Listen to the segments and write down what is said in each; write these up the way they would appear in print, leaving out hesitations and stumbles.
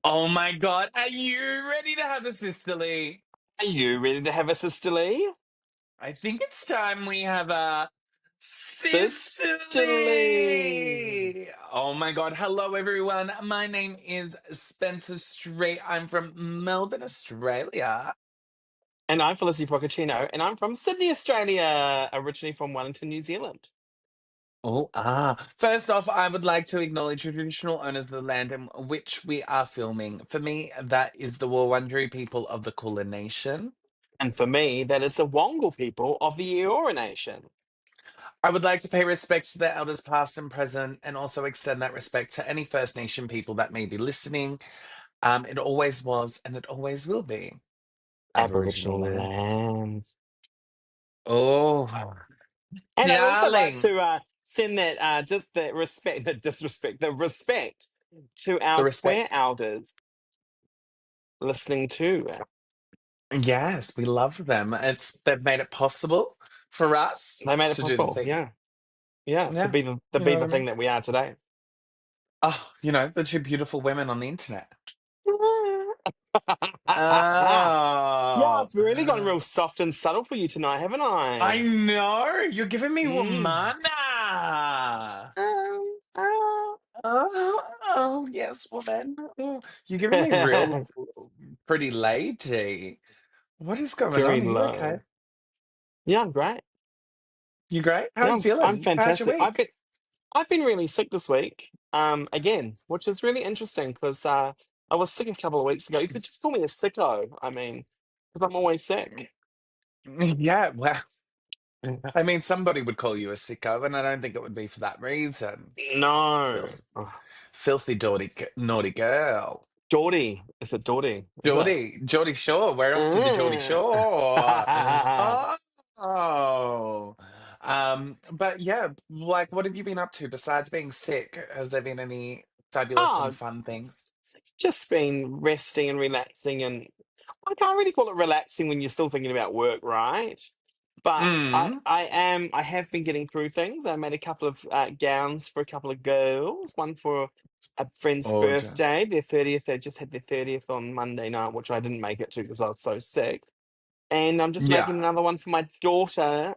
Oh my God, are you ready to have a sisterly? Are you ready to have a sisterly? I think it's time we have a Sisterly. sisterly. Oh my God, hello everyone. My name is Spencer Strait. I'm from Melbourne, Australia. And I'm Felicity Frockaccino, and I'm from Sydney, Australia, originally from Wellington, New Zealand. First off, I would like to acknowledge the traditional owners of the land in which we are filming. For me, that is the Wurundjeri people of the Kulin Nation. And for me, that is the Wongal people of the Eora Nation. I would like to pay respects to the elders past and present, and also extend that respect to any First Nation people that may be listening. It always was, and it always will be Aboriginal Aboriginal land. land. Oh, And I'd also like darling, to send that just the respect, the disrespect, the respect to the our queer respect. elders listening too. Yes, we love them. They've made it possible for us They made it to do the possible. thing. Yeah. Yeah. To Yeah, be the to you know be what I the thing mean. that we are today. The two beautiful women on the internet. Yeah, Oh, I've really gone real soft and subtle for you tonight, haven't I I? know you're giving me Mm. womana. Oh. Oh, yes, woman. Oh, you're giving me real pretty lady. What is going Very on? Are you low. okay? Yeah, I'm great. You great? How are Yeah, you I'm feeling? How's your fantastic. week? I've been really sick this week. Again, which is really interesting because I was sick a couple of weeks ago. You could just call me a sicko. I mean, because I'm always sick. Yeah, well, I mean, somebody would call you a sicko, and I don't think it would be for that reason. No. Filth, Oh, filthy, naughty girl. Geordie. Is it Geordie? Is it? Geordie Shore. We're off to the Geordie Mm. Shore. Oh. But yeah, like, what have you been up to besides being sick? Has there been any fabulous and Oh, fun things? it's just been resting and relaxing, and I can't really call it relaxing when you're still thinking about work, right? But Mm, I have been getting through things. I made a couple of gowns for a couple of girls, one for a friend's order. birthday, their 30th. They just had their 30th on Monday night, which I didn't make it to because I was so sick. And I'm just making Yeah. another one for my daughter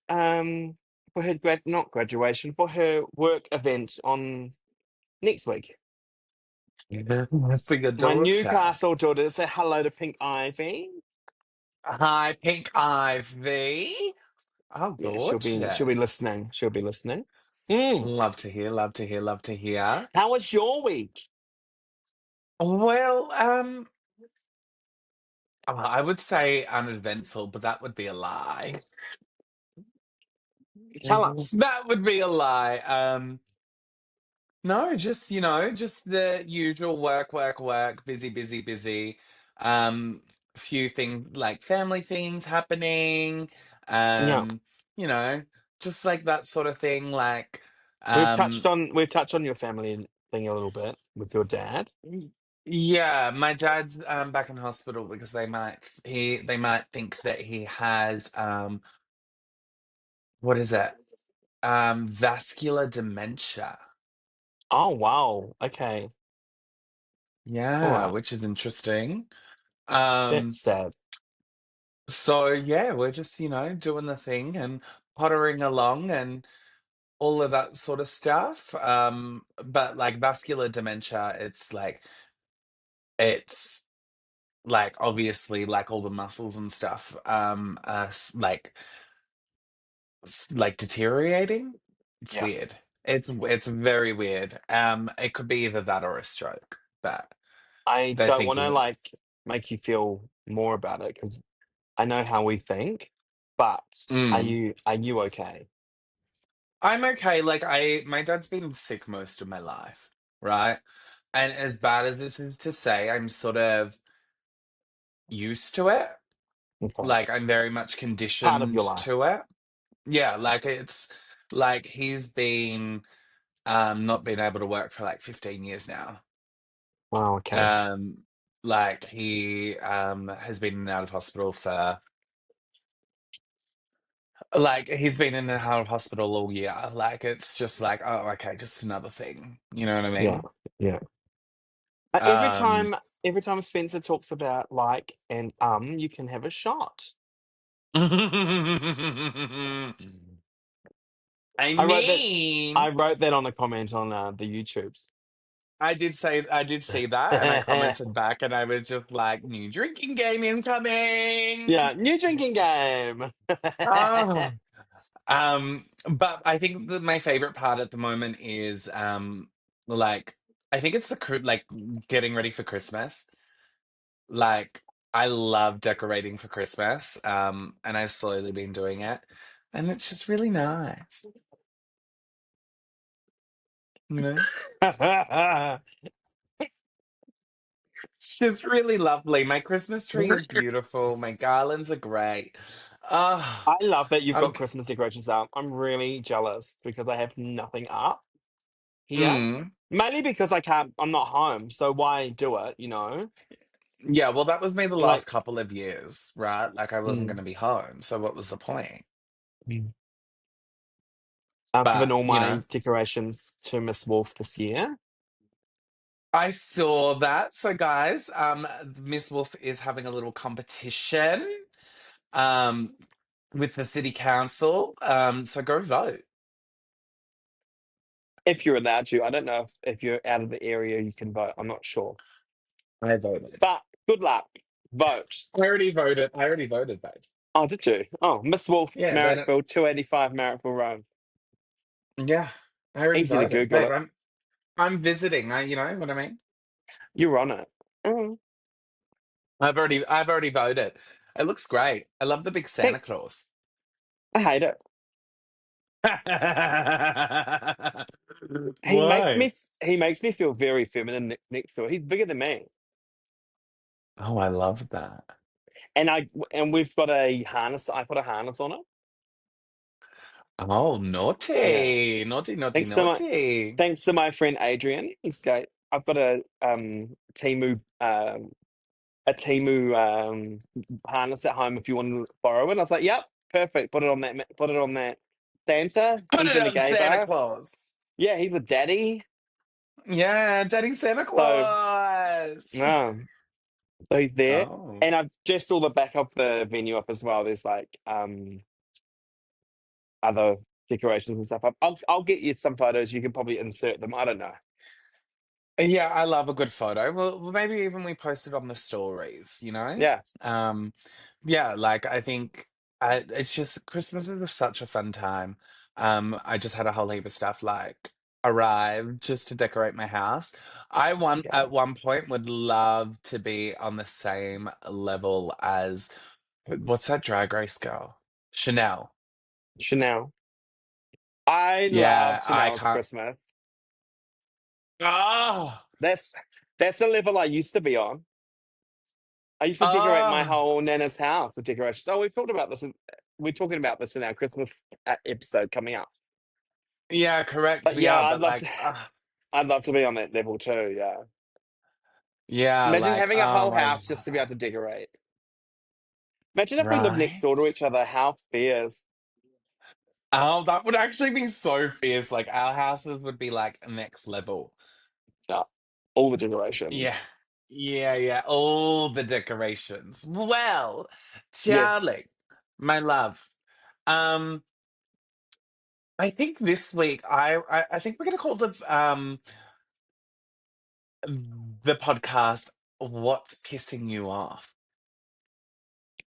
um for her not graduation, for her work event on next week. Yeah. For your My daughter. Newcastle daughter, say hello to Pink Ivy. Hi, Pink Ivy. Oh, Yeah, she'll be gorgeous. listening. She'll be listening. Mm. Love to hear, love to hear, love to hear. How was your week? Well, I would say uneventful, but that would be a lie. Tell us. That would be a lie. No, just, just the usual work, work, work, busy, busy, busy. Few things like family things happening. Yeah, Um, you know, just like that sort of thing. Like, we've touched on your family thing a little bit with your dad. y- yeah, my dad's back in hospital because they might think that he has what is it? Vascular dementia. Oh wow. Okay. All Yeah, right. which is interesting. That's Um, sad. so yeah, we're just, doing the thing and pottering along and all of that sort of stuff. But like vascular dementia, it's like obviously like all the muscles and stuff, like deteriorating. It's Yeah. weird. It's very weird. It could be either that or a stroke, but I they're don't want to thinking. like make you feel more about it because I know how we think, but Mm. are you okay? I'm okay. Like my dad's been sick most of my life, right? And as bad as this is to say, I'm sort of used to it. Okay. Like I'm very much It's part of conditioned your life. to it. Yeah, like it's like he's been not been able to work for like 15 years now. Wow, okay. Um like he has been in and out of hospital for like he's been in and out of hospital all year. Like it's just like, oh, okay, just another thing. You know what I Yeah. mean? Yeah. Every Um, time, Spencer talks about like and you can have a shot. I I wrote that. I mean, wrote that on a comment on the YouTubes. I did see that, and I commented back, and I was just like, "New drinking game incoming." Yeah, new drinking game. Oh. But I think that my favorite part at the moment is like I think it's like getting ready for Christmas. Like I love decorating for Christmas. And I've slowly been doing it. And it's just really nice. You know? I It's just really lovely. My Christmas tree is beautiful. My garlands are great. Oh, love that you've I'm got Christmas decorations up. I'm really jealous because I have nothing up here. mm, Mainly because I can't. I'm not home, so why do it? yeah, well that was me the Like last couple of years, right? Like I wasn't mm, gonna be home, so what was the point? mm. Given But all you know. my decorations to Miss Wolf this year. I saw that. So, guys, Miss Wolf is having a little competition um, with the city council. So go vote. If you're allowed to, I don't know if you're out of the area, you can vote. I'm not sure, I voted. but good luck. Vote. I already voted. I already voted, babe. Oh, did you? Oh, Miss Wolf, Yeah, they don't. Marrickville, 285 Marrickville Road. Yeah, I already Easy to voted, Google babe. it. I'm visiting. You know what I mean. You're on it. Oh, I've already voted. It looks great. I love the big Santa thanks. Claus. I hate it. Why? He makes me feel very feminine next to it. He's bigger than me. Oh, I love that. And we've got a harness. I put a harness on it. Oh, Yeah. naughty, naughty, naughty, Thanks to my naughty. thanks to my friend Adrian. He's great. I've got a Timu harness at home if you want to borrow it. And I was like, yep, perfect. Put it on that Santa. Put He's it in the on gay Santa bar. Claus. Yeah, he's a daddy. Yeah, Daddy Santa So Claus. no. So he's there. Oh. And I've dressed all the back of the venue up as well. There's like other decorations and stuff up. I'll get you some photos. You can probably insert them. I don't know. Yeah, I love a good photo. Well, maybe even we post it on the stories, you know? Yeah. Um, yeah, like I think it's just Christmas is such a fun time. I just had a whole heap of stuff like arrive just to decorate my house. I want Yeah. at one point would love to be on the same level as what's that drag race girl? Chanel. Chanel. I love Yeah, I Chanel's can't. Christmas. Oh, That's that's the level I used to be on. I used to decorate my oh, whole Nana's house with decorations. Oh, we've talked about this. We're talking about this in our Christmas episode coming up. yeah, correct. But We yeah, are, but like, I'd love to be on that level too. Yeah. yeah, Imagine like, having a oh whole my house just to be able God. to decorate. Imagine if we lived next door to Right? each other. How fierce. Oh, that would actually be so fierce. Like, our houses would be like next level. Yeah. All the Yeah, decorations. yeah, yeah. All the decorations. Well, Yes. Charlie, my love. Um, I think this week I think we're gonna call the podcast "What's Pissing You Off."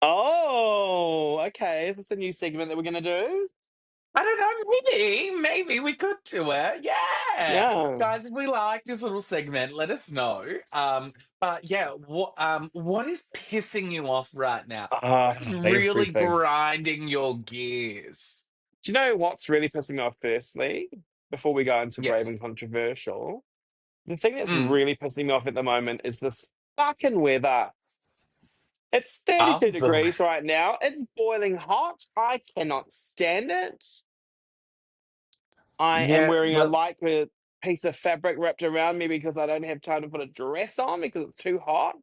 Oh, okay. Is this a new segment that we're gonna do? I don't know, maybe we could do it. Yeah. Yeah. Guys, if we like this little segment, let us know. But yeah, what is pissing you off right now? What's really Everything. grinding your gears? Do you know what's really pissing me off, firstly, before we go into brave Yes. and controversial? The thing that's Mm. really pissing me off at the moment is this fucking weather. It's 32 Oh, degrees right now. It's boiling hot. I cannot stand it. I am yeah, wearing a well, light piece of fabric wrapped around me because I don't have time to put a dress on because it's too hot.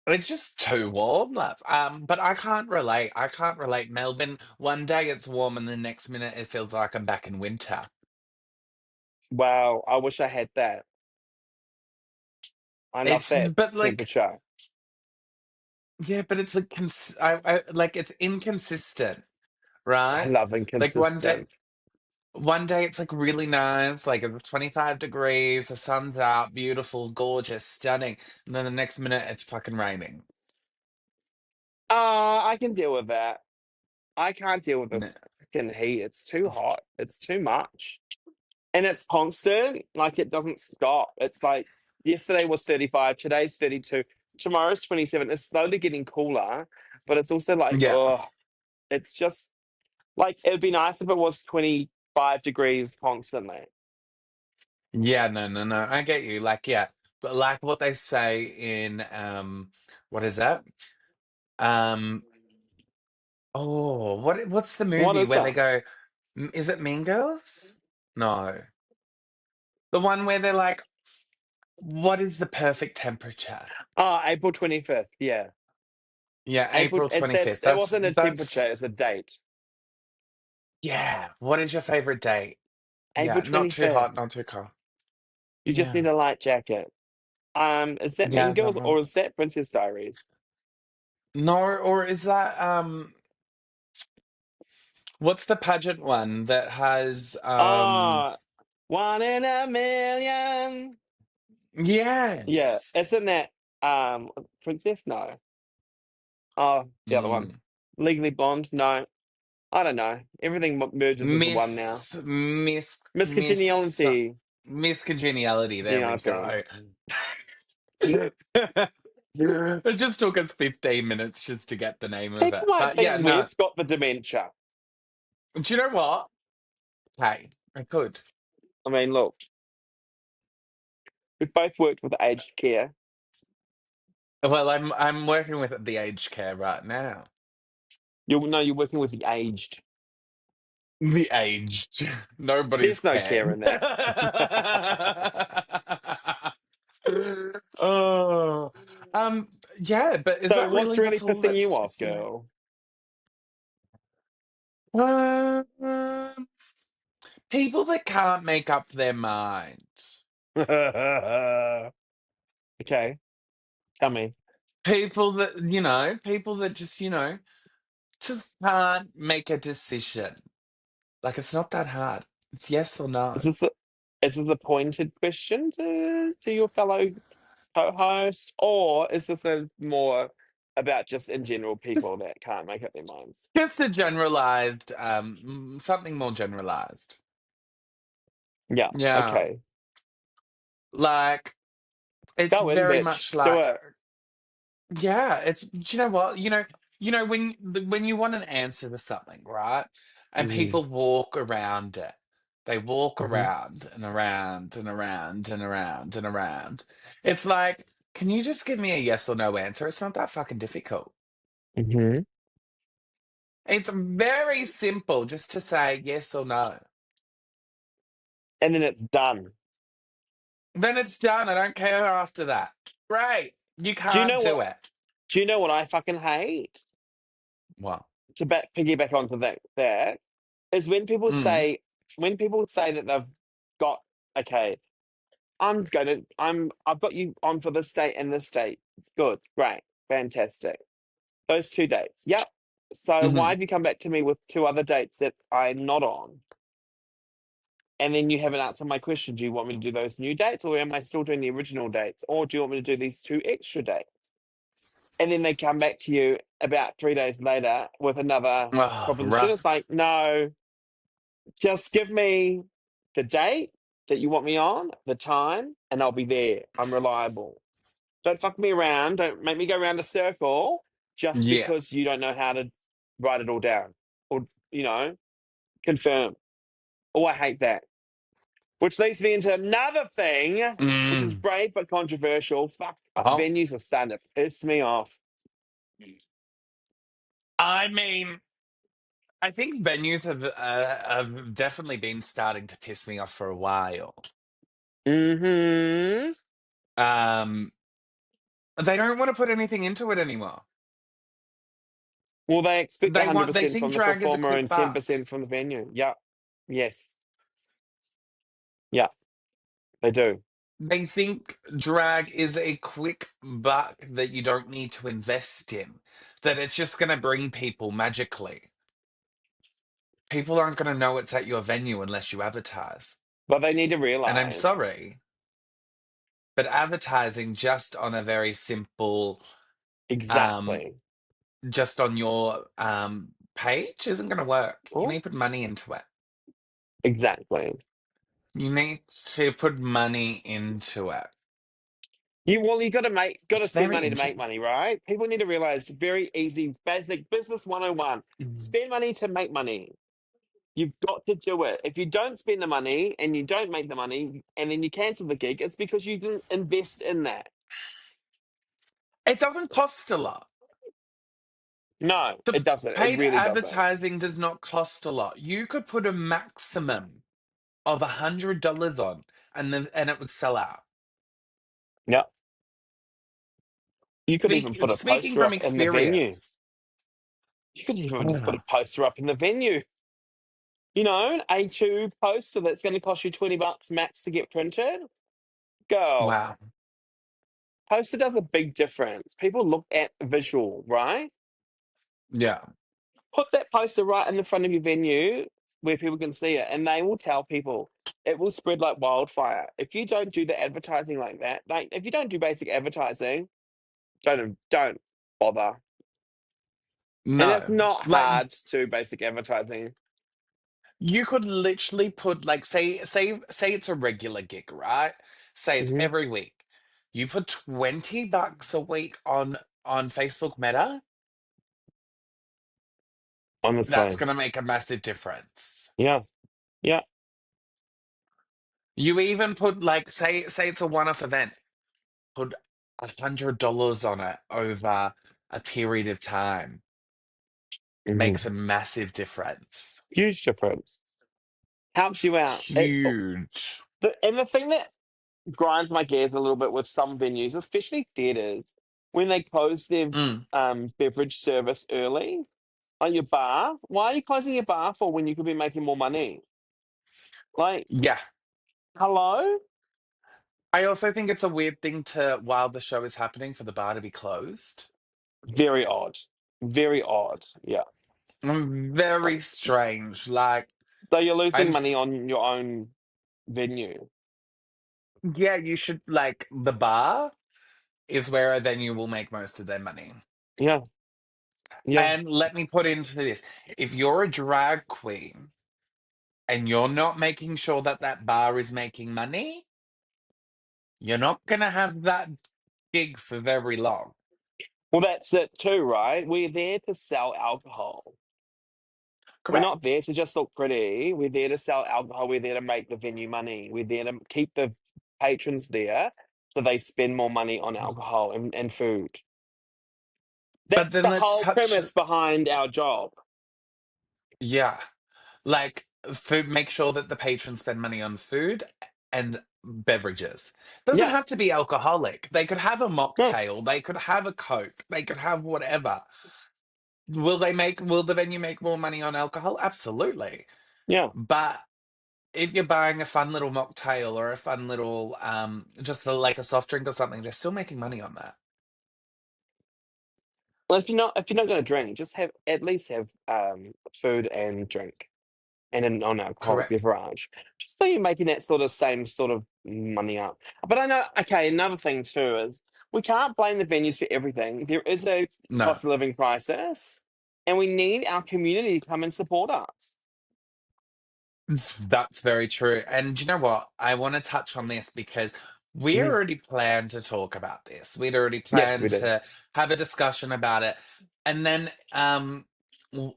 it's just too warm, love. But I can't relate. I can't relate. Melbourne, one day it's warm and the next minute it feels like I'm back in winter. Wow, I wish I had that. I love It's that but like temperature. yeah, but it's like like it's inconsistent, I right? love Like inconsistent. one day it's like really nice, like it's 25 degrees, the sun's out, beautiful, gorgeous, stunning, and then the next minute it's fucking raining. I can deal with that. I can't deal with No. this fucking heat. It's too hot. It's too much. And it's constant. Like it doesn't stop. It's like yesterday was 35, today's 32, tomorrow's 27. It's slowly getting cooler, but it's also like, Yeah. oh, it's just like it'd be nice if it was 25 degrees constantly. Yeah, no, no, no. I get you. Like, yeah. But like what they say in what is that? Um oh, what's the What movie is where they that? go, is it Mean Girls? No. The one where they're like, what is the perfect temperature? Oh, April 25th. Yeah. Yeah, April, April that's 25th. it wasn't a temperature, That's it's a date. yeah. What is your favorite date? April Yeah, not too 25th. hot, not too cold. You just Yeah. need a light jacket. Is that Mean Yeah, that Girls or one. is that Princess Diaries? No, or is that what's the pageant one that has Ah, 1 in a million. Yeah, yes. isn't that Princess? No. Oh, the other one. Mm. Legally Blonde? No. I don't know. Everything merges into one now. Miss Miss Congeniality. Miss Congeniality, there we Geniality. go. It just took us 15 minutes just to get the name of People it. might But yeah, think no. we've got the dementia. Do you know what? Hey, I could. I mean, look, we've both worked with aged care. Well, I'm working with the aged care right now. You'll know you're working with the aged. The aged. Nobody's There's no care care. in that. Oh, yeah, but is So that what's really really that's all pissing that's you off, stressing me? girl? People that can't make up their mind. Okay, tell me. People that just can't make a decision. Like it's not that hard. It's yes or Is no. this a, is this a pointed question to your fellow co-host, or is this a more about just in general Just people that can't make up their minds? just a generalized, something more generalized. Yeah, Yeah. okay. Like it's Go in, very bitch. much Do like it. yeah, it's do you know what? When you want an answer to something, right? And Mm-hmm. people walk around it. They walk Mm-hmm. around and around and around and around and around. It's like, can you just give me a yes or no answer? It's not that fucking difficult. Mm-hmm. It's very simple just to say yes or no. And then it's done. Then it's done. I don't care after that. Great. You Do you can't know do what? it. Do you know what I fucking hate? Well, To piggyback onto that is mm, when people say that they've got okay, I've got you on for this date and this date. Good, great, fantastic. Those two dates. Yep. So why hmm have you come back to me with two other dates that I'm not on? And then you haven't answered my question. Do you want me to do those new dates or am I still doing the original dates? Or do you want me to do these two extra dates? And then they come back to you about 3 days later with another oh, proposition. right. It's like, no, just give me the date that you want me on, the time, and I'll be there. I'm reliable. Don't fuck me around. Don't make me go around a circle just Yeah. because you don't know how to write it all down or, you know, confirm. Oh, I hate that. Which leads me into another thing, which is Mm. brave but controversial. Fuck, Oh, venues are starting to piss me off. I mean, I think venues have definitely been starting to piss me off for a while. Hmm. Um, they don't want to put anything into it anymore. Well, they expect They 100% think from the drag is a performer quick and buck. 10% from the venue. Yeah. Yes. Yeah, they do. They think drag is a quick buck that you don't need to invest in, that it's just going to bring people magically. People aren't going to know it's at your venue unless you advertise. But they need to And I'm realize sorry, but advertising just on a very simple, um, exactly. just on your page isn't going to work. You Oh, need to put money into it. exactly. You need to put money into it. You got to It's spend very money to make interesting. money, right? People need to realize very easy, basic business 101. Spend money to make money. You've got to do it. If you don't spend the money and you don't make the money and then you cancel the gig, it's because you didn't invest in that. It doesn't cost a lot. No, The it doesn't. It paid really doesn't. advertising does not cost a lot. You could put a maximum of $100 on, and it would sell out. Yeah. You could even put a Speaking poster from up in the venue. experience. You could even just put Ugh. a poster up in the venue. You know, an A2 poster that's going to cost you $20 max to get printed. Girl, Wow. poster does a big difference. People look at visual, right? Yeah. Put that poster right in the front of your venue where people can see it, and they will tell people. It will spread like wildfire. If you don't do the advertising like that, like if you don't do basic advertising, don't bother. And it's No. not Like hard to do basic advertising. you could literally put like say it's a regular gig, right? Say it's Hmm. every week. You put $20 a week on Facebook Meta, that's Honestly, gonna make a massive difference. yeah, yeah. You even put like say it's a one-off event, put $100 on it over a period of time. Makes Hmm. a massive difference. Huge difference. Helps you out. Huge. And the thing that grinds my gears a little bit with some venues, especially theaters, when they close their Mm, beverage service early. Like your bar, why are you closing your bar for when you could be making more money? Like, yeah. hello? I also think it's a weird thing to, while the show is happening, for the bar to be closed. Very odd. Very odd. Yeah. Very strange. Like, So you're I'm, losing money s- on your own venue. yeah, you should, like, the bar is where a venue will make most of their money. Yeah. Yeah. And let me put into this, if you're a drag queen and you're not making sure that that bar is making money, you're not going to have that gig for very long. Well, that's it too, right? We're there to sell alcohol. We're not Correct. there to just look pretty. We're there to sell alcohol. We're there to make the venue money. We're there to keep the patrons there so they spend more money on alcohol and food. But That's then the let's whole touch, premise behind our job. yeah, like food, make sure that the patrons spend money on food and beverages. Doesn't Yeah. have to be alcoholic. They could have a Yeah. mocktail, they could have a Coke, they could have whatever. Will the venue make more money on alcohol? Absolutely. Yeah. But if you're buying a fun little mocktail or a fun little like a soft drink or something, they're still making money on that. Well, if you're not going to drink, just have at least have food and drink and a non-alcoholic Correct. beverage, just so you're making that sort of same sort of money up. But I know. Okay, another thing too is we can't blame the venues for everything. There is a No. cost of living crisis, and we need our community to come and support us. That's very true. And you know what? I want to touch on this because we Mhm. already planned to talk about this. We'd already Yes, we planned do. to have a discussion about it. And then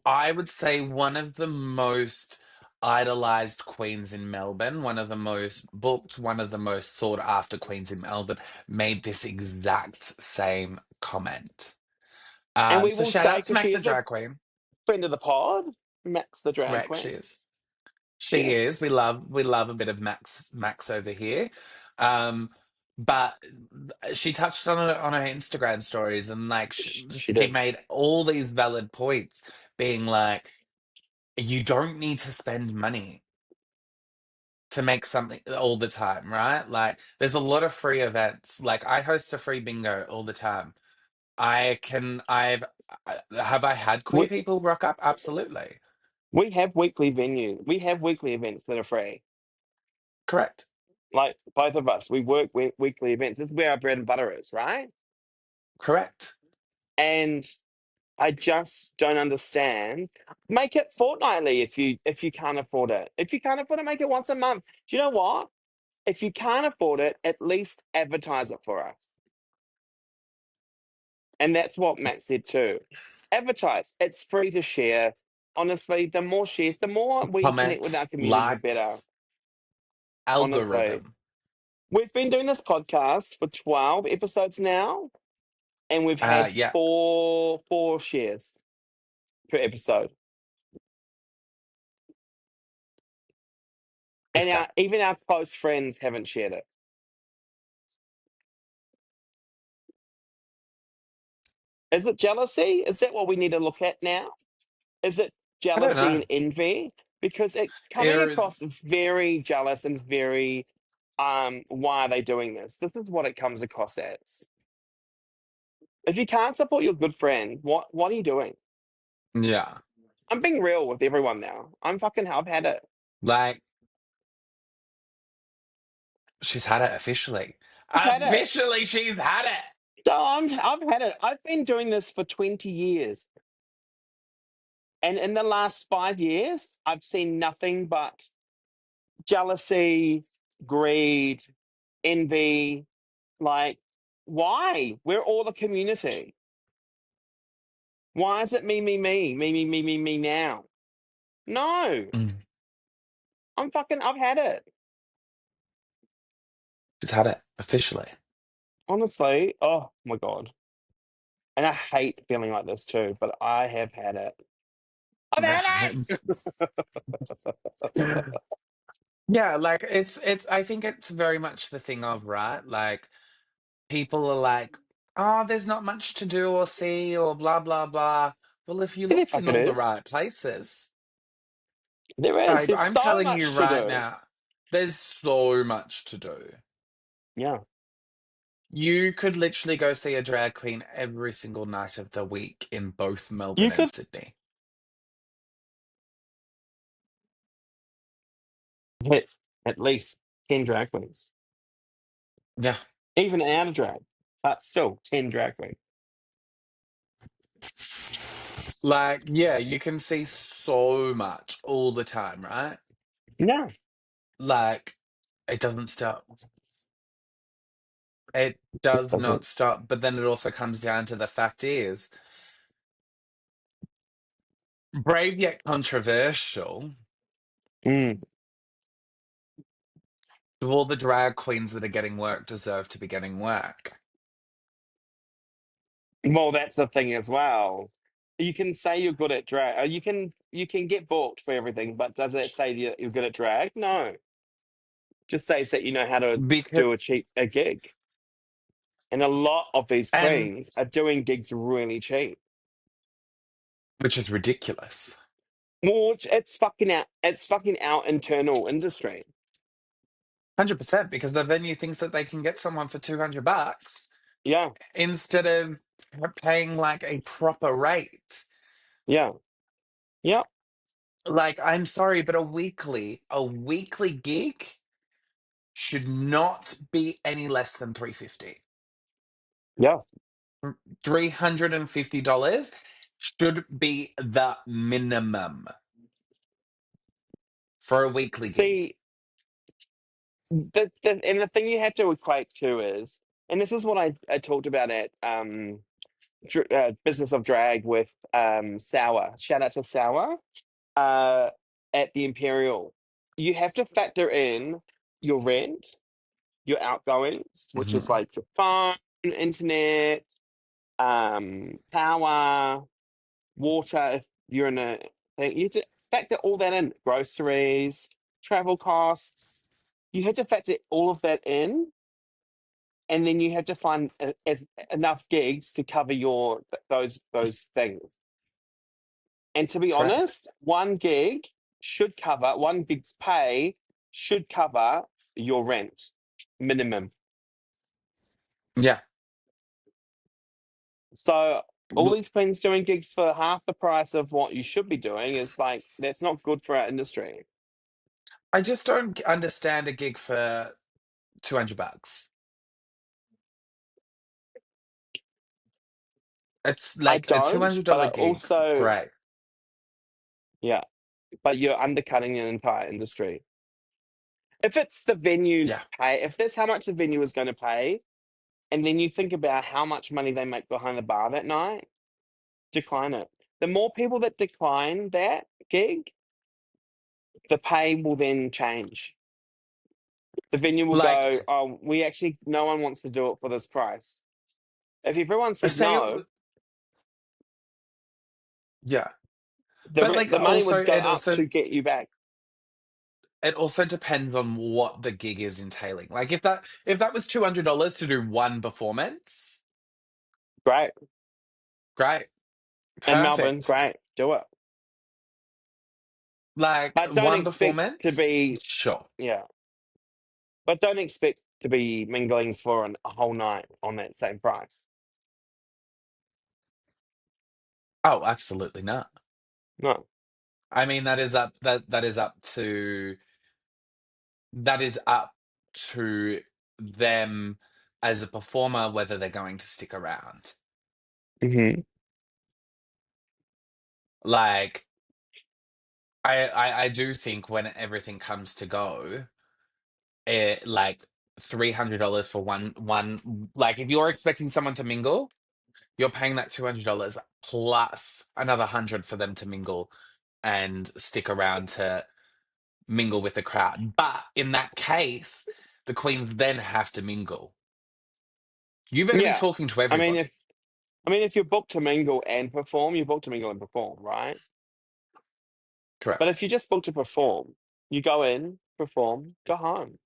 I would say one of the most idolized queens in Melbourne, one of the most booked, one of the most sought after queens in Melbourne, made this exact same comment. And we So will shout say out to because Max she the is a Drag Queen. friend of the pod, Max the drag Correct, she queen. is. She Yeah, is. We love a bit of Max over here. Um, but she touched on it on her Instagram stories, and like she she did. made all these valid points, being like, you don't need to spend money. to make something all the time, right? Like there's a lot of free events. Like I host a free bingo all the time. Have I had queer We people rock up? Absolutely. we have weekly venues. We have weekly events that are free. Correct. Like both of us, we work weekly events. This is where our bread and butter is, right? Correct. And I just don't understand. Make it fortnightly if you can't afford it. If you can't afford it, make it once a month. Do you know what? If you can't afford it, at least advertise it for us. And that's what Matt said too. Advertise. It's free to share. Honestly, the more shares, the more we connect with our Comment, community, the better. likes, Honestly. algorithm. We've been doing this podcast for 12 episodes now, and we've had Yeah, four shares per episode. if And that. even our close friends haven't shared it. Is it jealousy? Is that what we need to look at now? Is it I don't jealousy know. and envy? Because it's coming There is, across as very jealous and very, why are they doing this? This is what it comes across as. If you can't support your good friend, what are you doing? yeah. I'm being real with everyone now. I've had it. Like she's had it officially. I've had it. Officially, she's had it. So I've had it. I've been doing this for 20 years. And in the last 5 years, I've seen nothing but jealousy, greed, envy. Like, why? We're all a community. Why is it me now? No, Mm, I've had it. she's had it officially. Honestly, oh my God. And I hate feeling like this too, but I have had it. I've had it! Yeah, like it's I think it's very much the thing of, right? Like people are like, oh, there's not much to do or see or blah blah blah. Well, if you Yeah, the looked fuck in it all the is. right places, There is. babe, There's I'm so telling you much to right do. now, there's so much to do. Yeah. You could literally go see a drag queen every single night of the week in both You Melbourne and could Sydney. hit at least 10 drag queens. Yeah. Even out of drag. But still 10 drag queens. Like, yeah, you can see so much all the time, right? No, Like, it doesn't stop. It it does not doesn't. stop. But then it also comes down to the fact is, brave yet controversial, Mm. do all the drag queens that are getting work deserve to be getting work? Well, that's the thing as well. You can say you're good at drag. You can get booked for everything, but does that say you're good at drag? No. Just says that you know how to Because, do a gig. And a lot of these and queens are doing gigs really cheap. which is ridiculous. Well, it's fucking our internal industry. 100% because the venue thinks that they can get someone for $200 Yeah, instead of paying like a proper rate. yeah, yeah, Like, I'm sorry, but a weekly gig should not be any less than 350. yeah. $350 should be the minimum for a weekly gig. See, the thing you have to equate to is, and this is what I talked about at Business of Drag with Sour. Shout out to Sour uh, at the Imperial. You have to factor in your rent, your outgoings, which is Mhm. like your phone, internet, power, water. If you're in a thing, you have to factor all that in. Groceries, travel costs. You have to factor all of that in, and then you have to find as enough gigs to cover those things. And to be Correct. honest, one gig's pay should cover your rent minimum. Yeah. So all L- these queens doing gigs for half the price of what you should be doing is like, that's not good for our industry. I just don't understand a gig for $200. It's I like a don't, but I $200 gig. also, Great. yeah, but you're undercutting an entire industry. If it's the venue's Yeah. pay, if that's how much the venue is going to pay, and then you think about how much money they make behind the bar that night, decline it. The more people that decline that gig, the pay will then change. The venue will Like, go, oh, we actually, no one wants to do it for this price. If everyone said say, no, yeah. But like the money also would go up to get you back. it also depends on what the gig is entailing. Like if that was $200 to do one performance, Great. great. In Melbourne, Perfect. great. Do it. Like But don't one expect to performance? be, Sure. yeah, but don't expect to be mingling for a whole night on that same price. Oh, absolutely not. No. I mean that is up to them as a performer whether they're going to stick around. Hmm. Like I do think when everything comes to go, like $300 for one like if you're expecting someone to mingle, you're paying that $200 plus another 100 for them to mingle and stick around to mingle with the crowd. But in that case, the queens then have to mingle. You better be Yeah. talking to I mean, everybody. if you're booked to mingle and perform, you're booked to mingle and perform, right? But Correct. if you just booked to perform, you go in, perform, go home.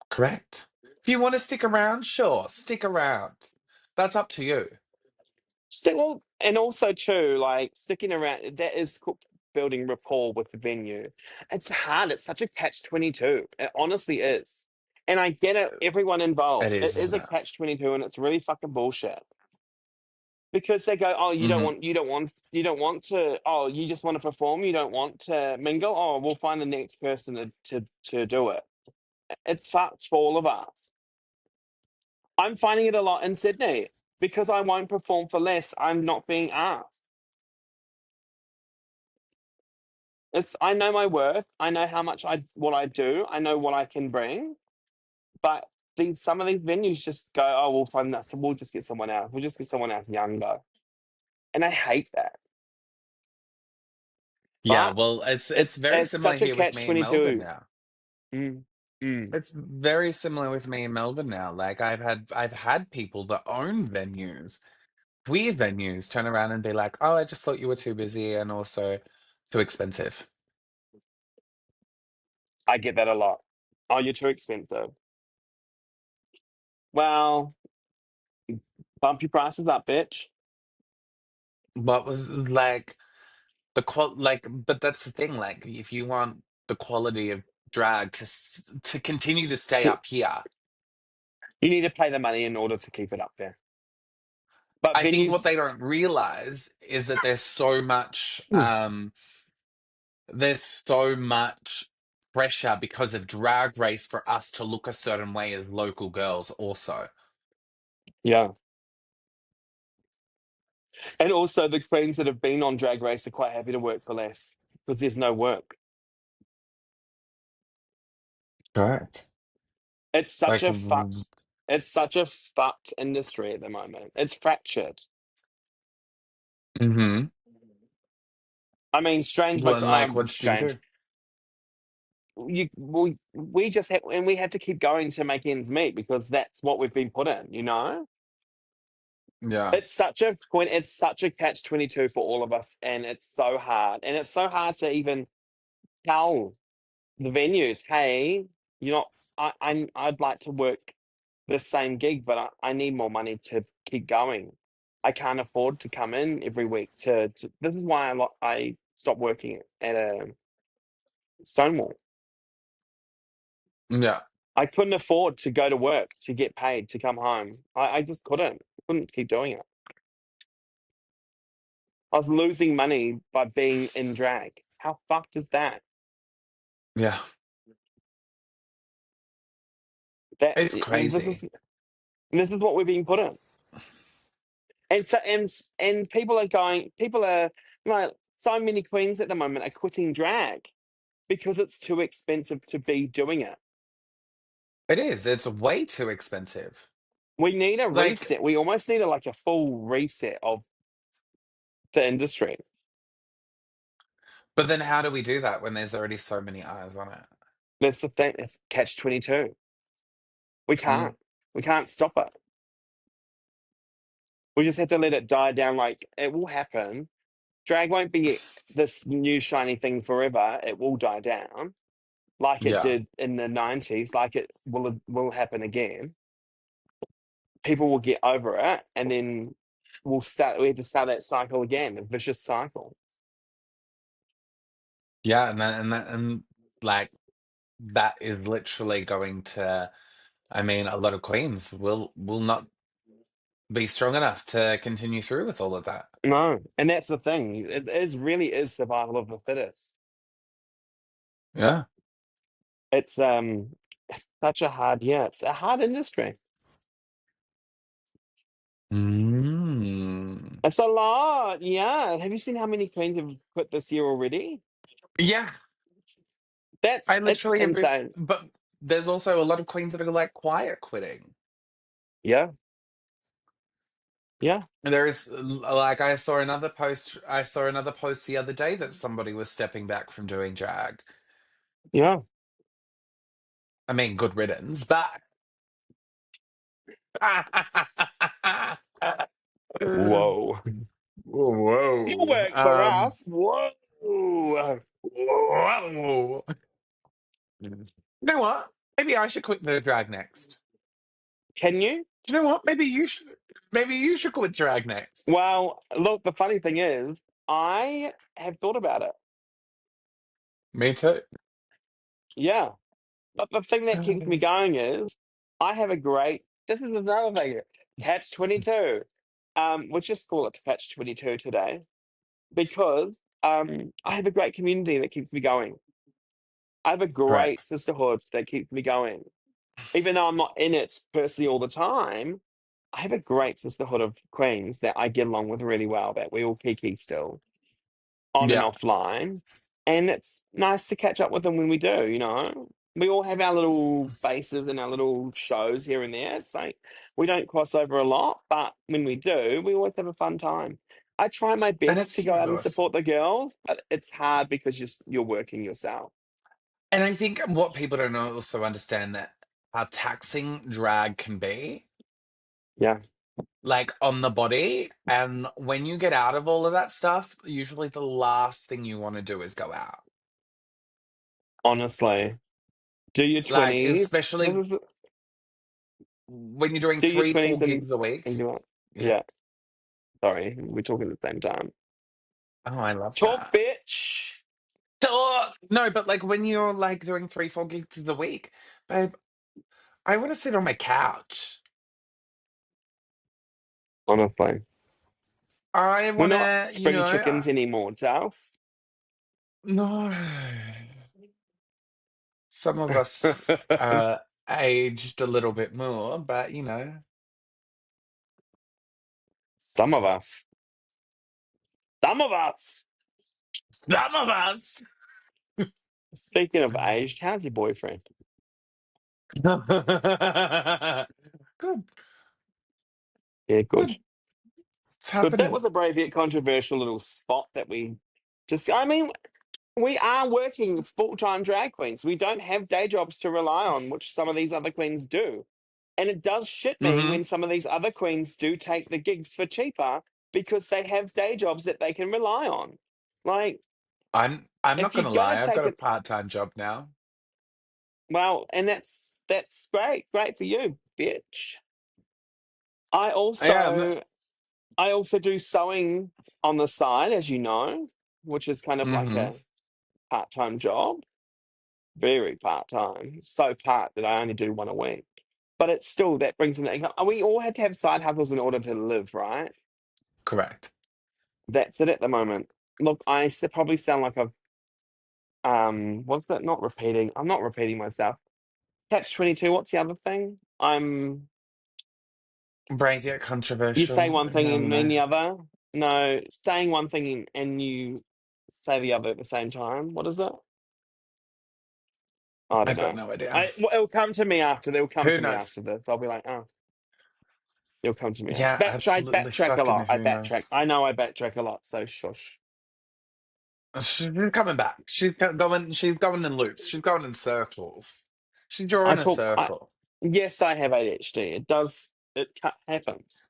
Correct. If you want to stick around, sure, stick around. That's up to you. Still, and also too, like sticking around, that is building rapport with the venue. It's hard. It's such a catch-22. It honestly is. And I get it, everyone It involved. It is, is isn't a it? catch-22, and it's really fucking bullshit. Because they go, oh, Hmm. you don't want to, oh, you just want to perform, you don't want to mingle. Oh, we'll find the next person to do it. It fucks for all of us. I'm finding it a lot in Sydney because I won't perform for less. I'm not being asked. I know my worth. I know how much what I do. I know what I can bring. But some of these venues just go, oh, we'll find that. We'll just get someone else. We'll just get someone else younger. And I hate that. Yeah, But well, it's very it's similar such a here with catch me in twenty Melbourne two. now. Mm, mm. It's very similar with me in Melbourne now. Like I've had people that own venues, weird venues, turn around and be like, "Oh, I just thought you were too busy and also too expensive." I get that a lot. Oh, you're too expensive. Well, bump your prices up, bitch. What was like but that's the thing. Like, if you want the quality of drag to continue to stay up here, You need to pay the money in order to keep it up there. But I think what venues, they don't realize is that mm, there's so much pressure because of Drag Race for us to look a certain way as local girls also. yeah. And also the queens that have been on Drag Race are quite happy to work for less because there's no work. Correct. It's such Like, a fucked it's such a fucked industry at the moment. It's fractured. mm-hmm. I mean, strange, Well, like and like, what do you strange. do? We just have, and we have to keep going to make ends meet because that's what we've been put in, you know? Yeah. It's such a catch-22 for all of us, and it's so hard. And it's so hard to even tell the venues, hey, you're not I'd like to work the same gig, but I need more money to keep going. I can't afford to come in every week to this is why stop working at a Stonewall. Yeah. I couldn't afford to go to work to get paid to come home. I just couldn't keep doing it. I was losing money by being in drag. How fucked is that? Yeah. That It's and crazy. this is what we're being put in. And so and people are like so many queens at the moment are quitting drag because it's too expensive to be doing it. It is. It's way too expensive. We need a Like, reset. We almost need a full reset of the industry. but then how do we do that when there's already so many eyes on it? That's the thing. It's catch 22. We Mm, can't. We can't stop it. We just have to let it die down. Like it will happen. Drag won't be this new shiny thing forever. It will die down, like it yeah. did in the 90s. Like it will happen again. People will get over it, and then we have to start that cycle again, a vicious cycle. Yeah, and like that is literally going to, I mean, a lot of queens will not be strong enough to continue through with all of that. No, and that's the thing. It is really is survival of the fittest. Yeah. It's such a hard, yeah, it's a hard industry. Mm. It's a lot, yeah. Have you seen how many queens have quit this year already? Yeah, I It's literally have, insane. but there's also a lot of queens that are like quiet quitting. Yeah, yeah, And there is like I saw another post the other day that somebody was stepping back from doing drag. yeah. I mean, good riddance, but Whoa. You whoa. work for us. Whoa. Whoa. You know what? Maybe I should quit the drag next. Can you? Do you know what? Maybe you should quit drag next. Well, look, the funny thing is, I have thought about it. Me too. Yeah. But the thing that keeps me going is I have a great, this is another thing, catch 22. We'll just call it catch 22 today because I have a great community that keeps me going. I have a great Correct. sisterhood that keeps me going. Even though I'm not in it personally all the time, I have a great sisterhood of queens that I get along with really well, that we all kiki still, on and Yeah. offline. And it's nice to catch up with them when we do, you know? We all have our little bases and our little shows here and there. It's like we don't cross over a lot, but when we do, we always have a fun time. I try my And best it's to go out and fabulous. support the girls, but it's hard because you're working yourself. And I think what people don't also understand that how taxing drag can be, Yeah, like on the body. And when you get out of all of that stuff, usually the last thing you want to do is go out. honestly. Do your Like, 20s. especially when you're doing Do your three, four 20s gigs a week. and go on. Yeah. Yeah, sorry, we're talking at the same time. Oh, I love Talk, that. bitch. No, but like when you're like doing three, 4 gigs a week, babe, I want to sit on my couch. Honestly. I We're want not to, spring chickens anymore, Charles. no. Some of us aged a little bit more, but Some of us. Some of us. some of us. Speaking of aged, how's your boyfriend? Good, Yeah, good. good. It's But that happening. was a brave yet controversial little spot that we just, I mean, we are working full-time drag queens. We don't have day jobs to rely on, which some of these other queens do. And it does shit me Hmm. when some of these other queens do take the gigs for cheaper because they have day jobs that they can rely on. Like, I'm not if you're gonna gonna lie. I've take got a it, part-time job now. well, and that's great, great for you, bitch. I I am. also I also do sewing on the side, as you know. which is kind of like Mm-hmm. a part-time job, very part-time, so part that I only do one a week. But it's still that brings in the income. And we all had to have side hustles in order to live, right? Correct. That's it at the moment. Look, probably sound like I've what's that? Not repeating. I'm not repeating myself. Catch 22. What's the other thing? Brain get You say controversial. one thing No, no, and mean no. the other. No, saying one thing and you say the other at the same time. What is it? I don't I've got know. no idea. It'll come to me after. They'll come Who to me knows? after this. I'll be like, oh, it'll come to me after. Yeah, I absolutely backtrack a fucking lot. I who backtrack. knows? I know I backtrack a lot. So shush. She's coming back. Going. She's going in loops. She's going in circles. She's I drawing a talk. circle. Yes, I have ADHD. It does. Happens.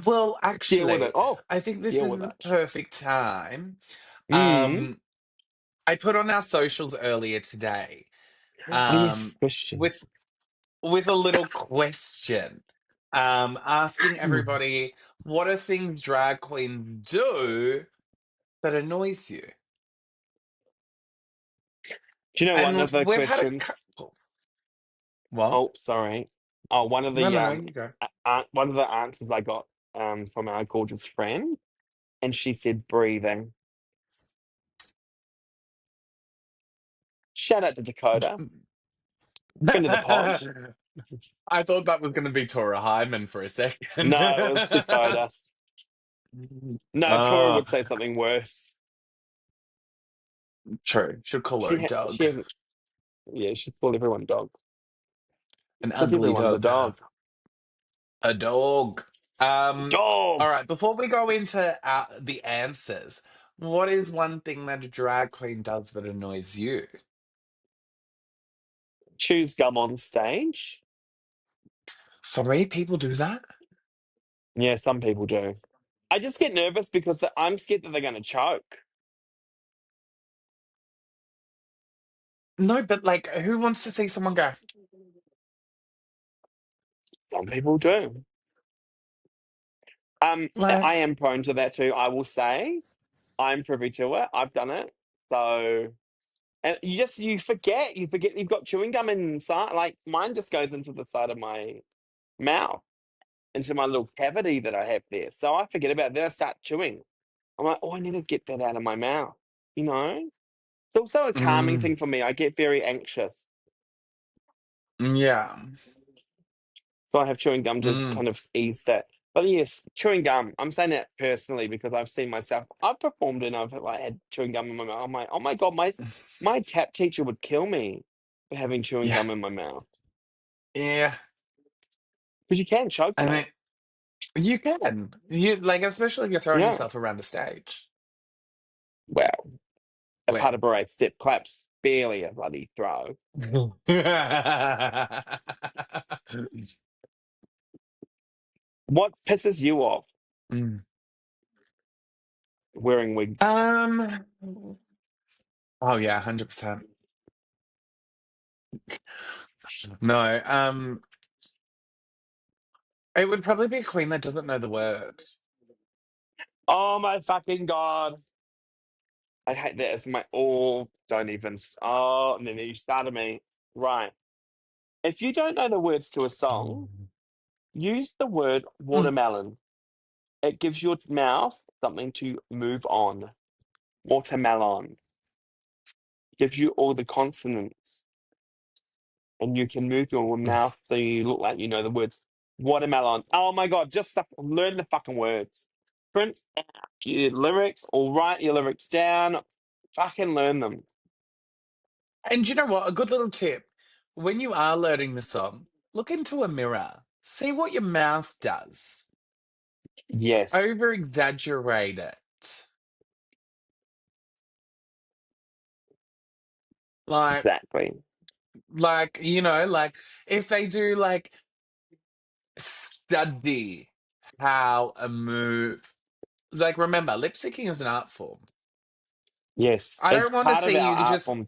Well, Deal with it. actually, Oh, I think this deal is with the it. perfect time. Mm. Um, I put on our socials earlier today, Yes, um, with questions. with a little question, asking everybody what are things drag queens do that annoys you? Do you know one And of the we've had a questions? couple. What? Oh, sorry. Oh, one of No, the no, no. You go. one of the answers I got from our gorgeous friend, and she said breathing. Shout out to Dakota, friend of the pod. I thought that was going to be Tora Hyman for a second. No, it was Dakota. No, Tora Oh, would say something worse. true. Should call her a She dog. hasn't. Yeah, she called everyone dog An because ugly everyone's a dog. dog. A dog. All Dog. right. Before we go into the answers, what is one thing that a drag queen does that annoys you? Chews gum on stage. Sorry, people do that? Yeah, some people do. I just get nervous because I'm scared that they're going to choke. No, but like, who wants to see someone go? Some people do. Like, I am prone to that too. I will say I'm privy to it. I've done it. So, and you forget you've got chewing gum inside. Like mine just goes into the side of my mouth, into my little cavity that I have there. So I forget about it. Then I start chewing. I'm like, oh, I need to get that out of my mouth. You know, it's also a calming mm, thing for me. I get very anxious. yeah. So I have chewing gum to Mm, kind of ease that. But yes, chewing gum. I'm saying that personally because I've seen myself. I've performed and I've like had chewing gum in my mouth. I'm like, oh my god, my tap teacher would kill me for having chewing yeah. gum in my mouth Yeah. because you can choke I on mean, it. you can. You like, especially if you're throwing Yeah. yourself around the stage. Well, a part Well. of parade step claps barely a bloody throw. What pisses you off Mm. wearing wigs? Um. Oh yeah, 100%. No. It would probably be a queen that doesn't know the words. Oh my fucking god! I hate that as my oh. Don't even. Oh, and then you started me right. If you don't know the words to a song, use the word Mm. watermelon. It gives your mouth something to move on. Watermelon gives you all the consonants, and you can move your mouth so you look like you know the words. Watermelon. Oh my god! Learn the fucking words. Print out your lyrics or write your lyrics down. Fucking learn them. And you know what? A good little tip. When you are learning the song, look into a mirror. See what your mouth does. Yes, Over exaggerate it. Like, exactly. like if they do like study how a move. Like, remember, lip syncing is an art form. Yes, I it's don't want to part of see our you art just. form.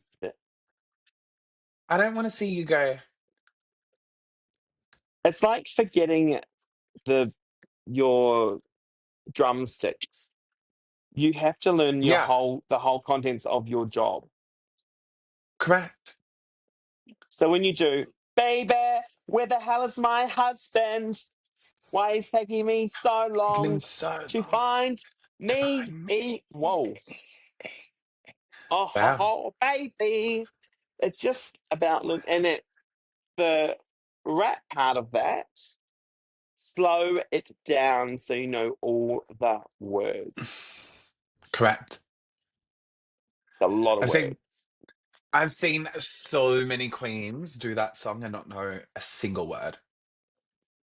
I don't want to see you go. It's like forgetting the your drumsticks. You have to learn the Yeah, whole contents of your job. correct. So when you do, baby, where the hell is my husband? Why is taking me so Taking long so to long find to me? find me. Whoa. Oh, Wow. baby. It's just about, the rap part of that, slow it down so you know all the words. Correct. It's a lot of I've words. seen I've seen so many queens do that song and not know a single word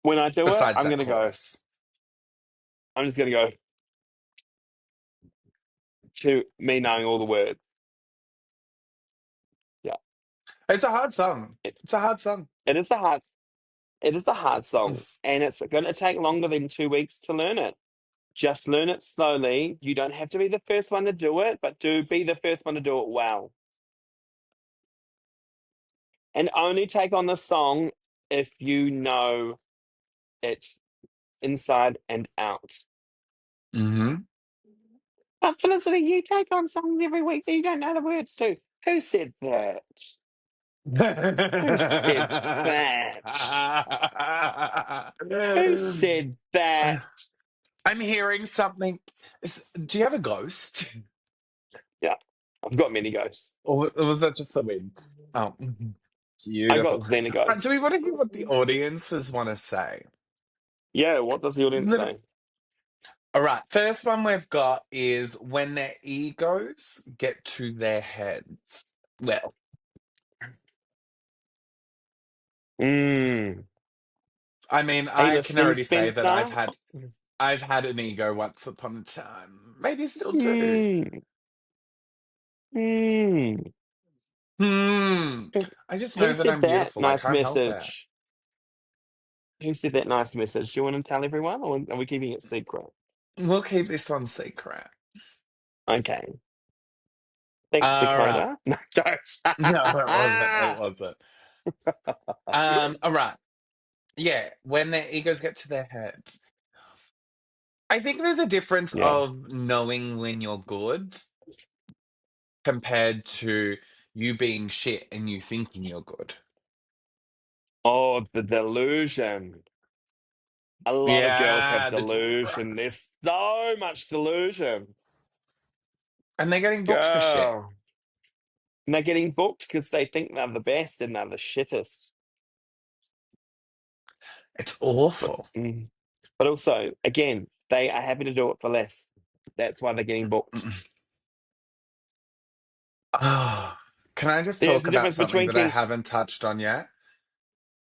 When I do it, besides that chorus. I'm just gonna go to me knowing all the words. Yeah. It's a hard song. It, It's a hard song. it is a hard song, and it's gonna take longer than 2 weeks to learn it. Just learn it slowly. You don't have to be the first one to do it, but do be the first one to do it well. And only take on the song if you know it inside and out. Mm-hmm. But Felicity, you take on songs every week that you don't know the words to. Who said that? Who said that? Who said that? I'm hearing something. Do you have a ghost? Yeah, I've got many ghosts. Or was that just the wind? Oh, I beautiful. got Then a Do we ghost. want to hear what the audiences want to say? Yeah, what does the audience Little- say? All right, first one we've got is when their egos get to their heads. Well, Mm. I mean, Are you I can listening, already say that Spencer? I've had an ego once upon a time. Maybe still do. Mm. Mm. Hmm. Who I just who know that said I'm that beautiful. I nice can't help it. message? Who said that nice message? Do you want to tell everyone, or are we keeping it secret? We'll keep this one secret. Okay. Thanks, All right. Dakota. No, jokes. No, it wasn't. It wasn't. All right. Yeah, when their egos get to their heads. I think there's a difference Yeah. of knowing when you're good compared to you being shit and you thinking you're good. Oh, the delusion. A lot of girls have Yeah, delusion. There's so much delusion. and they're getting booked for shit. Girl. And they're getting booked because they think they're the best and they're the shittest. It's But, awful. but also, again, they are happy to do it for less. That's why they're getting booked. Oh, can I just There's talk a about difference something between that I King. haven't touched on yet?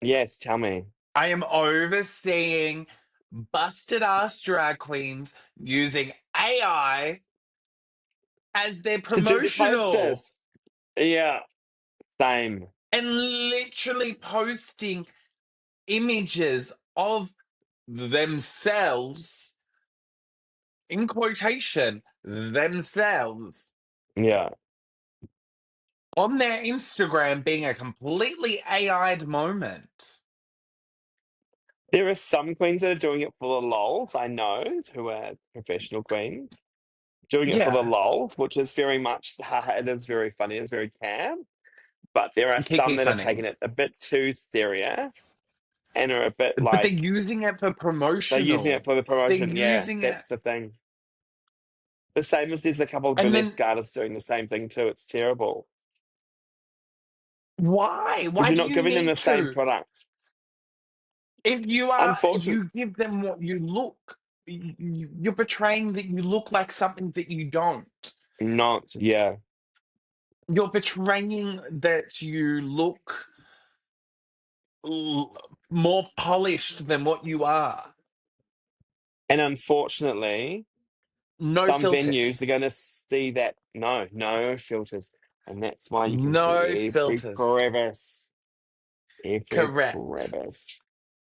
Yes, tell me. I am overseeing busted ass drag queens using AI as their To do the promotional posters. Yeah, same. and literally posting images of themselves in quotation themselves Yeah. on their Instagram being a completely AI'd moment. There are some queens that are doing it for the lols, I know, who are professional queens. Doing it for the Yeah, lols, which is very much, haha, it is very funny, it's very camp. But there are some Kiki that are funny. taking it a bit too serious and are a bit But they're like, using it for they're using it promotional. for the They're promotion. Yeah, using it. that's the thing. The same as there's a couple of And then burlesque artists doing the same thing too. It's terrible why? because Why you're do not you giving them the need same to? product. If Unfortunately, you give them what you look, you're portraying that you look like something that you don't. not. Yeah. You're portraying that you look more polished than what you are. And unfortunately, No some venues filters. are going to see that. No, no filters. And that's why you can No see every filters. crevice. Every Correct. crevice.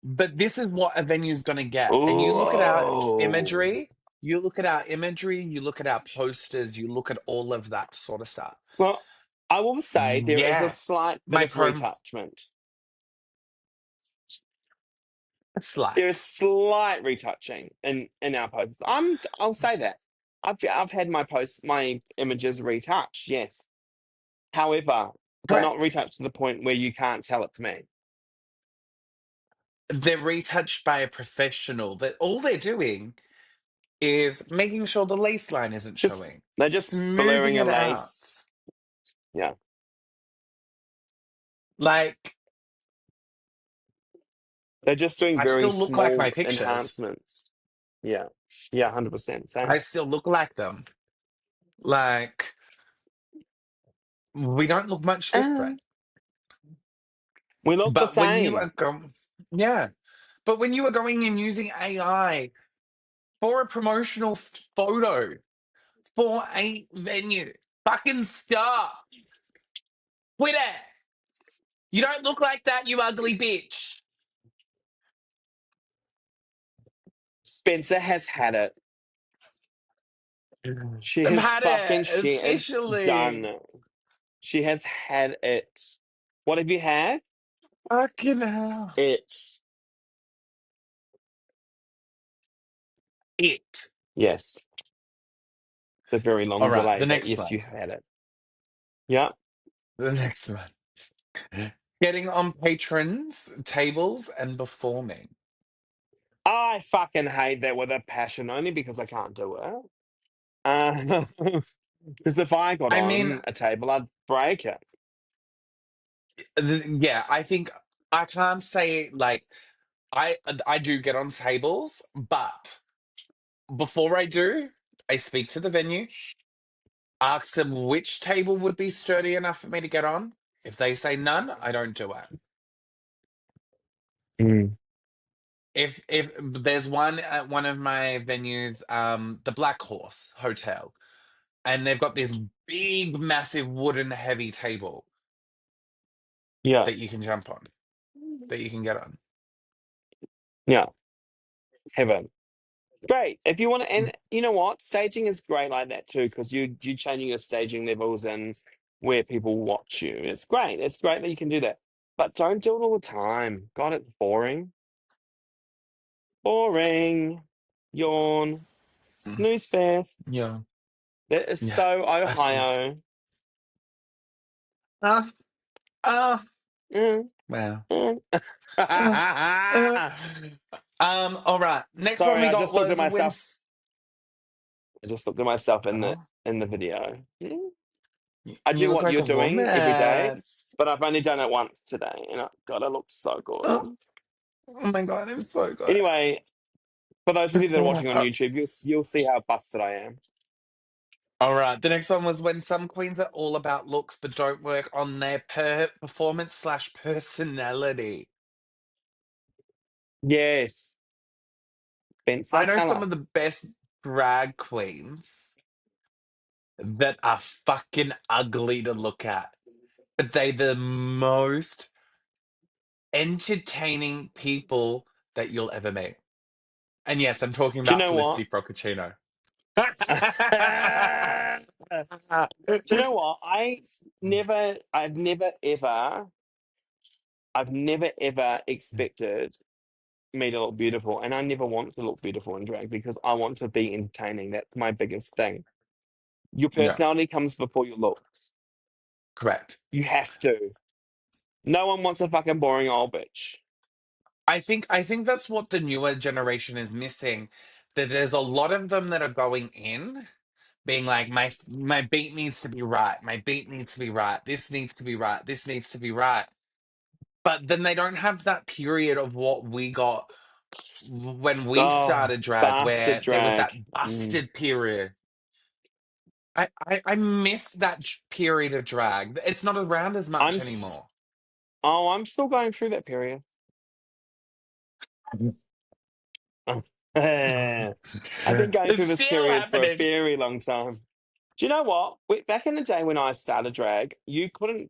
But this is what a venue's going to get. And you look at our Oh. imagery, you look at our imagery, you look at our posters, you look at all of that sort of stuff. Well, I will say there is a Yeah. slight bit My of retouchment. There is slight. slight retouching in our posters. I'll say that. I've had my images retouched, yes. However, they're not Correct. retouched to the point where you can't tell it's me. They're retouched by a professional. That all they're doing is making sure the lace line isn't Just showing, they're just smoothing blurring a it out. lace. Yeah. Like, They're just doing I very still look like my small pictures. enhancements. Yeah. Yeah, 100%. I Same. still look like them. Like, we don't look much Uh, different. we look the But when you same. are going, yeah, but when you are going and using AI for a promotional photo for a venue, fucking stop. Quit it. You don't look like that, you ugly bitch. Spencer has had it. I've had it She is officially. done. She has had it. What have you had? Fucking hell. It. It. Yes. The very All long right, delay, the but next yes, one. you have had it. Yeah. The next one. Getting on patrons' tables and performing. I fucking hate that with a passion only because I can't do it. Because if I got I mean, on a table, I'd break it. yeah, I think I can't say like I do get on tables, but before I do, I speak to the venue, ask them which table would be sturdy enough for me to get on. If they say none, I don't do it. Mm. If there's one at one of my venues, the Black Horse Hotel, and they've got this big, massive wooden heavy table Yeah. that you can jump on, that you can get on. Yeah. Heaven. Great. If you want to, and you know what? Staging is great like that too, because you changing your staging levels and where people watch you. It's great. It's great that you can do that. But don't do it all the time. God, it's boring. Boring. Yawn. Mm, Snooze fest. yeah, That is yeah. so I feel. Ohio. Ah, ah. Mm, Wow. mm. Uh, uh. All right. Next one Sorry, we got was when. I just looked at myself Oh, in the video. I you do look what like you're a doing every day, woman. but I've only done it once today, and God, I look so Oh, good. oh my god, I'm so good. Anyway, for those of you that are watching on Uh, YouTube, you'll see how busted I am. all right. The next one was when some queens are all about looks but don't work on their performance slash personality. Yes, I Spencer, know tell some her. of the best drag queens that are fucking ugly to look at, but they the most entertaining people that you'll ever meet. And yes, I'm talking Do you about know what? Felicity Frockaccino. Do you know what? I've never ever, I've never ever expected me to look beautiful, and I never want to look beautiful in drag because I want to be entertaining. That's my biggest thing. Your Yeah, personality comes before your looks. correct. You have to. No one wants a fucking boring old bitch. I think that's what the newer generation is missing. That there's a lot of them that are going in, being like, my beat needs to be right, my beat needs to be right, this needs to be right, this needs to be right. But then they don't have that period of what we got when we Oh, started drag, bastard where there was drag. that Mm. busted period. I miss that period of drag. It's not around as I'm much s- anymore. oh, I'm still going through that period. I've been going through It's this still period for a happening. very long time. Do you know what? Back in the day when I started drag, you couldn't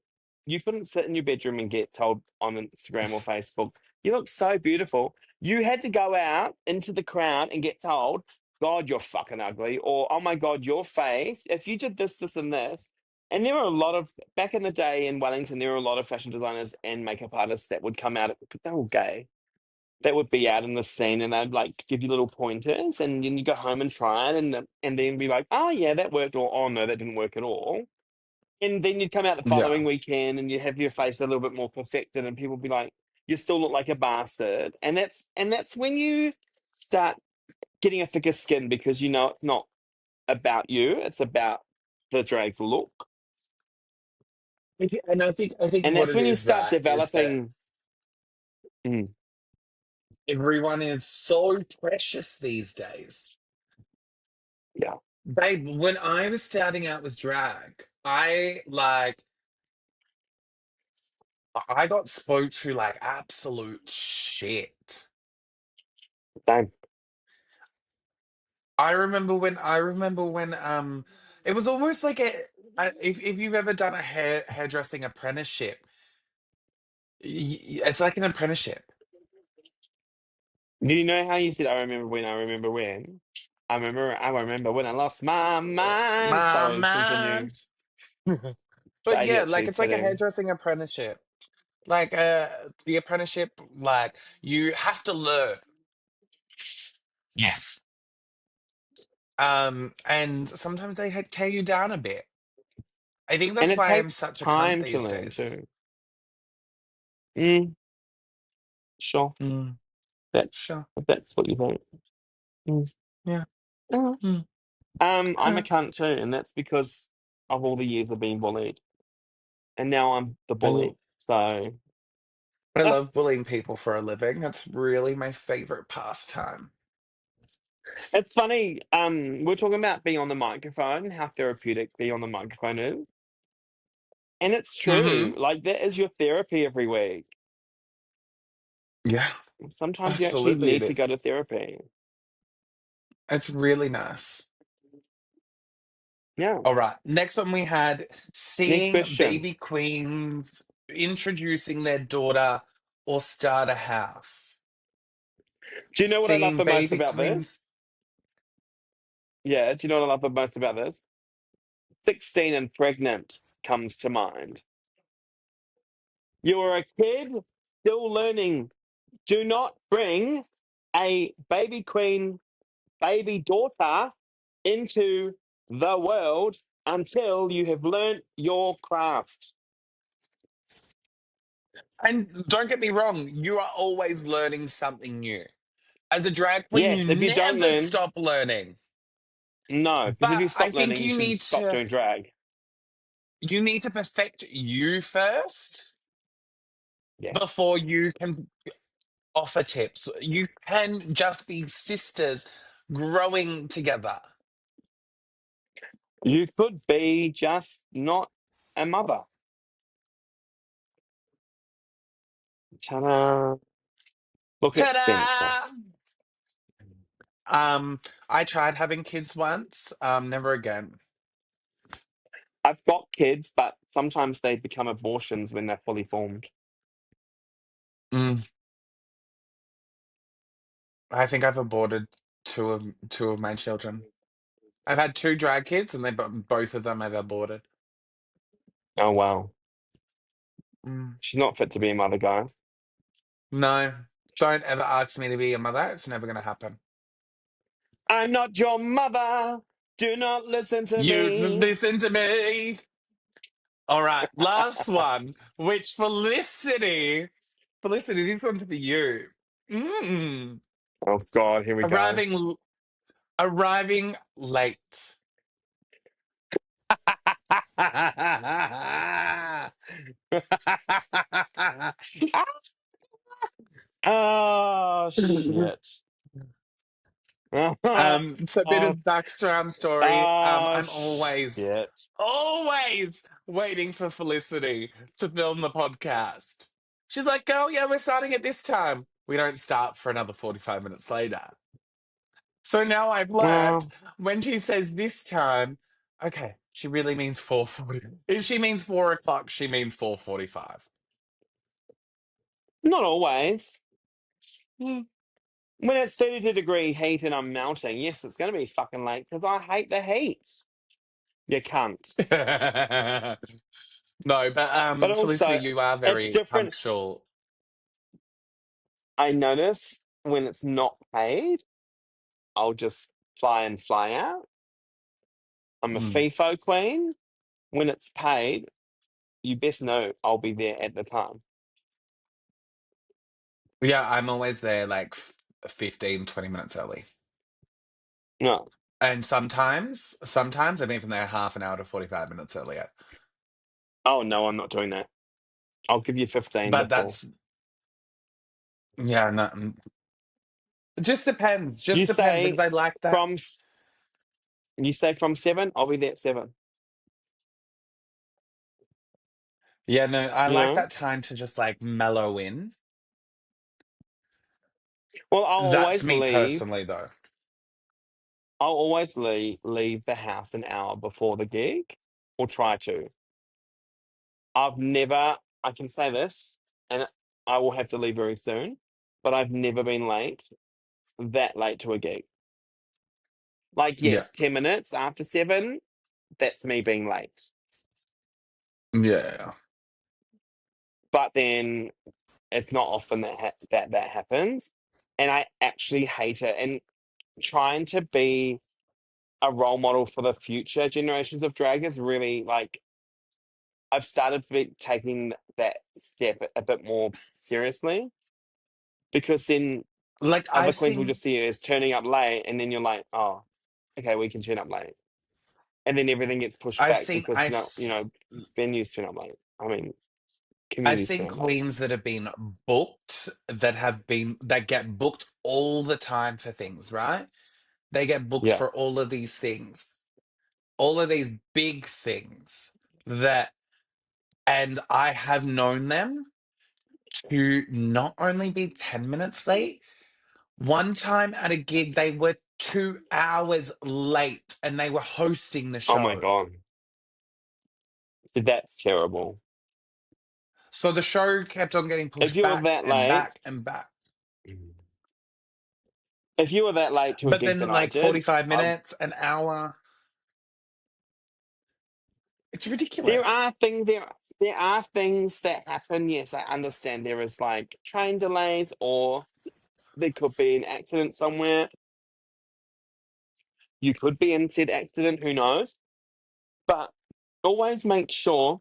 sit in your bedroom and get told on Instagram or Facebook, you look so beautiful. You had to go out into the crowd and get told, God, you're fucking ugly, or oh my God, your face. If you did this, this, and this. And there were a lot of back in the day in Wellington, there were a lot of fashion designers and makeup artists that would come out, but they were gay. that would be out in the scene, and they'd like give you little pointers, and then you go home and try it, and then be like, oh yeah, that worked, or oh no, that didn't work at all. And then you'd come out the Yeah. following weekend and you have your face a little bit more perfected, and people be like, you still look like a bastard. And that's when you start getting a thicker skin, because you know it's not about you, it's about the drag look. And I think And what that's it when you is, start right, is that developing. Mm, everyone is so precious these days. yeah, Babe, when I was starting out with drag, I got spoke to like absolute shit. same. I remember when it was almost like if you've ever done a hairdressing apprenticeship, it's like an apprenticeship. Do you know how you said, I remember when, I remember when? I remember when I lost my mind. My Sorry, continue. mind. But Baby yeah, at like She's it's like a Fitting. hairdressing apprenticeship. Like the apprenticeship, like you have to learn. Yes. And sometimes they tear you down a bit. I think And that's it why I'm takes such a cunt time to these learn days. too. Mm, sure. Mm, That, sure. if that's what you think. Mm. Yeah. Uh, Mm, I'm a huh. cunt too, and that's because of all the years of being bullied. And now I'm the I, bully. l- So I ah, love bullying people for a living. That's really my favorite pastime. it's funny. We're talking about being on the microphone, how therapeutic being on the microphone is. And it's true. Hmm. Like that is your therapy every week. Yeah, Sometimes you actually absolutely it need to go is. to therapy. It's really nice. Yeah. All right. Next one we had Next seeing question. baby queens introducing their daughter or start a house. Do you know what I love Seeing the most baby about queens. this? Yeah, do you know what I love the most about this? 16 and pregnant comes to mind. You're a kid still learning. Do not bring a baby queen, baby daughter into the world until you have learnt your craft. And don't get me wrong, you are always learning something new. As a drag queen, you Yes, if you don't never learn, stop learning. no, because if But you I stop think learning, you you should need stop to doing drag. you need to perfect you first Yes. before you can offer tips. You can just be sisters growing together. You could be just not a mother. Ta-da. Look at Spencer. Ta-da! Um, I tried having kids once. Never again. I've got kids, but sometimes they become abortions when they're fully formed. Mm, I think I've aborted two of my children. I've had two drag kids, and both of them I've aborted. Oh, wow. Mm. She's not fit to be a mother, guys. No, don't ever ask me to be a mother. It's never going to happen. I'm not your mother. Do not listen to You me. listen to me. All right, last one, which Felicity, this one's for you. Mm. Oh, God, here we go. Arriving, arriving late. Oh, shit. It's a bit Oh, of background story. oh, I'm shit. always waiting for Felicity to film the podcast. She's like, "Girl, yeah, we're starting at this time." We don't start for another 45 minutes later. So now I've learnt Well, when she says this time, okay, she really means 4:40. If she means 4 o'clock, she means 4:45. not always. Hmm. When it's 32-degree heat and I'm melting, yes, it's going to be fucking late because I hate the heat. You cunt. No, but But Felicity, also, you are it's very different. punctual. I notice when it's not paid, I'll just fly in, fly out. I'm a Mm. FIFO queen. When it's paid, you best know I'll be there at the time. Yeah, I'm always there like 15, 20 minutes early. No. And sometimes I'm even there half an hour to 45 minutes earlier. Oh no, I'm not doing that. I'll give you 15 But before. that's, yeah, no, it You just depends because say I like that. from you say from 7, I'll be there at 7. Yeah, no, I You like know? that time to just like mellow in. Well, That's me personally, though. I'll always leave the house an hour before the gig, or try to. I've never, I can say this, and I will have to leave very soon, but I've never been that late to a gig. Like, Yeah, yes, 10 minutes after 7, that's me being late. yeah, But then it's not often that happens. And I actually hate it. And trying to be a role model for the future generations of drag is really like, I've started taking that step a bit more seriously, because then like other I've queens will seen, just see you as turning up late, and then you're like, oh, okay, we can turn up late. And then everything gets pushed I've back seen, because now, venues turn up late. I mean, I've communities turn seen up late. queens that have been booked that get booked all the time for things, right? They get booked Yeah. for all of these things, all of these big things that, and I have known them to not only be 10 minutes late, one time at a gig, they were 2 hours late and they were hosting the Oh my show. God. That's terrible. So the show kept on getting If pushed you were back that and late, back and back. if you were that late to a But gig then, that I like did, 45 I, minutes, an hour, it's there ridiculous. are things there are things that happen. Yes, I understand there is like train delays, or there could be an accident somewhere. You could be in said accident, who knows? But always make sure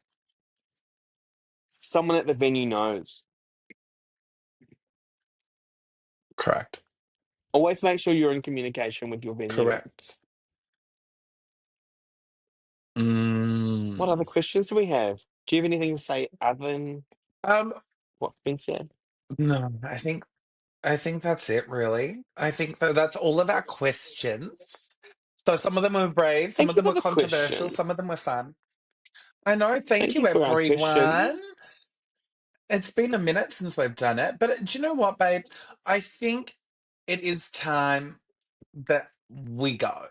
someone at the venue knows. Correct. Always make sure you're in communication with your venue. Correct. What other Mm. questions do we have? Do you have anything to say other than Um, what's been said? no, I think that's it, really. I think that that's all of our questions. So some of them were brave, some Thank of you them for were the controversial, question. some of them were fun. I know. Thank Thank you, you for our question. everyone. It's been a minute since we've done it, but do you know what, babe? I think it is time that we go.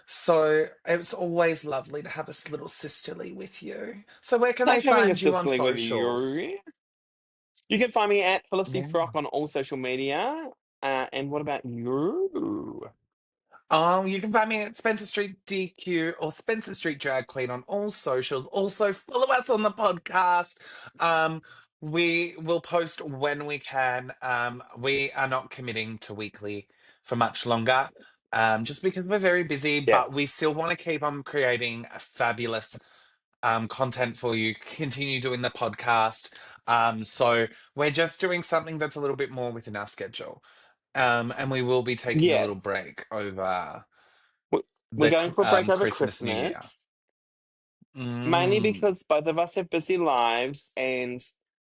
So it's always lovely to have a little sisterly with you. So where can they Like having a find you on sisterly with socials? you. You can find me at Felicity Yeah. Frock on all social media. And what about you? You can find me at Spencer Street DQ or Spencer Street Drag Queen on all socials. Also, follow us on the podcast. We will post when we can. We are not committing to weekly for much longer, just because we're very busy, but Yes. we still want to keep on creating a fabulous content for you, continue doing the podcast. So we're just doing something that's a little bit more within our schedule. And we will be taking a little Yes. break over We- We're the going for a break over Christmas, New Year. Christmas, mainly Mm, because both of us have busy lives and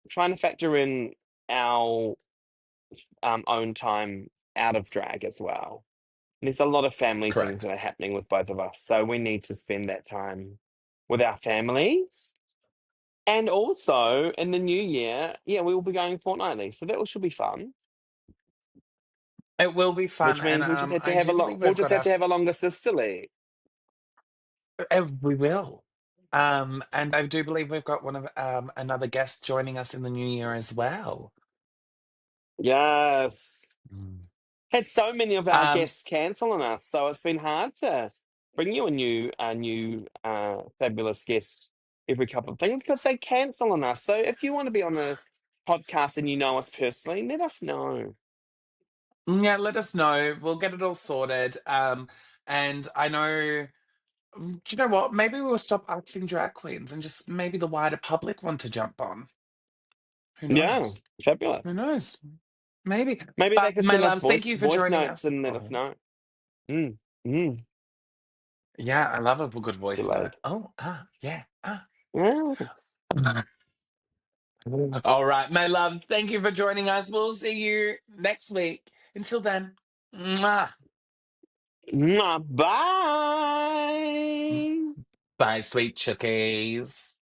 trying to factor in our own time out of drag as well. And there's a lot of family things correct. that are happening with both of us. So we need to spend that time with our families. And also in the new year, yeah, we will be going fortnightly. So that should be fun. It will be fun, Which and means we just had to I have do believe we'll we've just got our. have to have a longer sisterly. We will. And I do believe we've got one of another guest joining us in the new year as well. Yes. Mm. Had so many of our Um, guests cancel on us, so it's been hard to bring you a new fabulous guest every couple of things because they cancel on us. So if you want to be on the podcast and you know us personally, let us know. Yeah, let us know. We'll get it all sorted. And I know, do you know what? Maybe we'll stop asking drag queens and just maybe the wider public want to jump on. Who Yeah, knows? Who fabulous. knows? Maybe. Maybe they But could my send us loves, thank you for voice joining notes us. and let us Oh, know. Mm, mm, yeah, I love a good voice note. delayed. Oh, yeah. Yeah. All right, my love. Thank you for joining us. We'll see you next week. Until then, mwah. Bye. Bye, sweet chickies.